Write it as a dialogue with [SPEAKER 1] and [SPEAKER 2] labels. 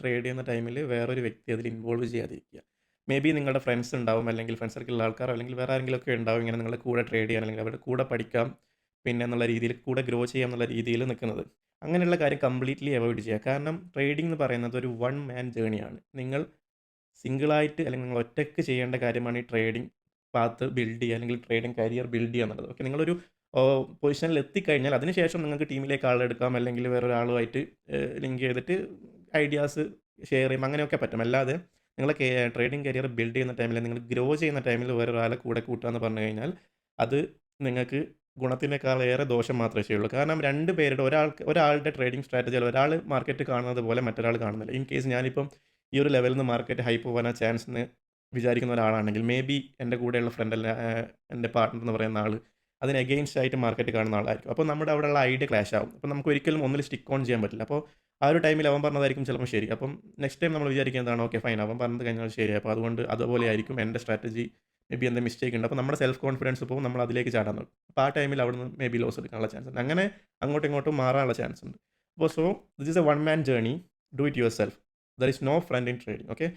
[SPEAKER 1] Trade ചെയ്യുന്ന ടൈമിൽ വേറൊരു വ്യക്തി അതിൽ ഇൻവോൾവ് ചെയ്യാതിരിക്കുക. മേ ബി നിങ്ങളുടെ ഫ്രണ്ട്സ് ഉണ്ടാവും, അല്ലെങ്കിൽ ഫ്രണ്ട് സർക്കിളിലുള്ള ആൾക്കാരോ അല്ലെങ്കിൽ വേറെ ആരെങ്കിലുമൊക്കെ ഉണ്ടാവും ഇങ്ങനെ നിങ്ങളുടെ കൂടെ ട്രേഡ് ചെയ്യാൻ അല്ലെങ്കിൽ അവരുടെ കൂടെ പഠിക്കാം പിന്നെ എന്നുള്ള രീതിയിൽ കൂടെ ഗ്രോ ചെയ്യാം എന്നുള്ള രീതിയിൽ നിൽക്കുന്നത്. അങ്ങനെയുള്ള കാര്യം കംപ്ലീറ്റ്ലി അവോയ്ഡ് ചെയ്യുക. കാരണം ട്രേഡിംഗ് എന്ന് പറയുന്നത് ഒരു വൺ മാൻ ജേണിയാണ്. നിങ്ങൾ സിംഗിളായിട്ട് അല്ലെങ്കിൽ നിങ്ങൾ ഒറ്റയ്ക്ക് ചെയ്യേണ്ട കാര്യമാണ് ഈ ട്രേഡിംഗ് പാത്ത് ബിൽഡ് ചെയ്യുക അല്ലെങ്കിൽ ട്രേഡിംഗ് കരിയർ ബിൽഡ് ചെയ്യുക എന്നുള്ളത്. ഓക്കെ, നിങ്ങളൊരു പൊസിഷനിൽ എത്തിക്കഴിഞ്ഞാൽ അതിനുശേഷം നിങ്ങൾക്ക് ടീമിലേക്ക് ആളെടുക്കാം അല്ലെങ്കിൽ വേറൊരാളുമായിട്ട് ലിങ്ക് ചെയ്തിട്ട് ഐഡിയാസ് ഷെയർ ചെയ്യും, അങ്ങനെയൊക്കെ പറ്റും. അല്ലാതെ നിങ്ങൾ ട്രേഡിംഗ് കരിയർ ബിൽഡ് ചെയ്യുന്ന ടൈമിൽ നിങ്ങൾ ഗ്രോ ചെയ്യുന്ന ടൈമിൽ വേറൊരാളെ കൂടെ കൂട്ടുക എന്ന് പറഞ്ഞു കഴിഞ്ഞാൽ അത് നിങ്ങൾക്ക് ഗുണത്തിനേക്കാളേറെ ദോഷം മാത്രമേ ചെയ്യുള്ളൂ. കാരണം 2 പേരുടെ ഒരാളുടെ ട്രേഡിംഗ് സ്ട്രാറ്റജി അല്ല ഒരാൾ മാർക്കറ്റ് കാണുന്നത് പോലെ മറ്റൊരാൾ കാണുന്നില്ല. ഇൻ കേസ് ഞാനിപ്പം ഈ ഒരു ലെവലിൽ നിന്ന് മാർക്കറ്റ് ഹൈ പോകാനാ ചാൻസ് എന്ന് വിചാരിക്കുന്ന ഒരാളാണെങ്കിൽ മേ ബി എൻ്റെ കൂടെയുള്ള ഫ്രണ്ട് അല്ല എൻ്റെ പാർട്ണർ എന്ന് പറയുന്ന ആൾ അതിന് എഗെയിൻസ്റ്റ് ആയിട്ട് മാർക്കറ്റ് കാണുന്ന ആളായിരിക്കും. അപ്പോൾ നമ്മുടെ അവിടെയുള്ള ഐഡിയ ക്ലാഷ് ആവും. അപ്പോൾ നമുക്ക് ഒരിക്കലും ഒന്നിൽ സ്റ്റിക്ക് ഓൺ ചെയ്യാൻ പറ്റില്ല. അപ്പോൾ ആ ഒരു ടൈമിൽ അവൻ പറഞ്ഞതായിരിക്കും ചിലപ്പോൾ ശരി. അപ്പം നെക്സ്റ്റ് ടൈം നമ്മൾ വിചാരിക്കുന്നത് എന്താണ്, ഓക്കെ ഫൈൻ അവൻ പറഞ്ഞത് കഴിഞ്ഞാൽ ശരി. അപ്പോൾ അതുകൊണ്ട് അതുപോലെ ആയിരിക്കും എൻ്റെ സ്ട്രാറ്റജി, മേ ബി എന്തെങ്കിലും മിസ്റ്റേക്ക് ഉണ്ട്. അപ്പോൾ നമ്മുടെ സെൽഫ് കോൺഫിഡൻസ് പോകും, നമ്മൾ അതിലേക്ക് ചാടാൻ നോക്കും. അപ്പോൾ ആ ടൈമിൽ അവിടുന്ന് മേ ബി ലോസ് എടുക്കാനുള്ള ചാൻസ് ഉണ്ട്. അങ്ങനെ അങ്ങോട്ടും ഇങ്ങോട്ടും മാറാനുള്ള ചാൻസ് ഉണ്ട്. അപ്പോൾ this is a one man journey. Do it yourself. There is no friend in trading. Okay.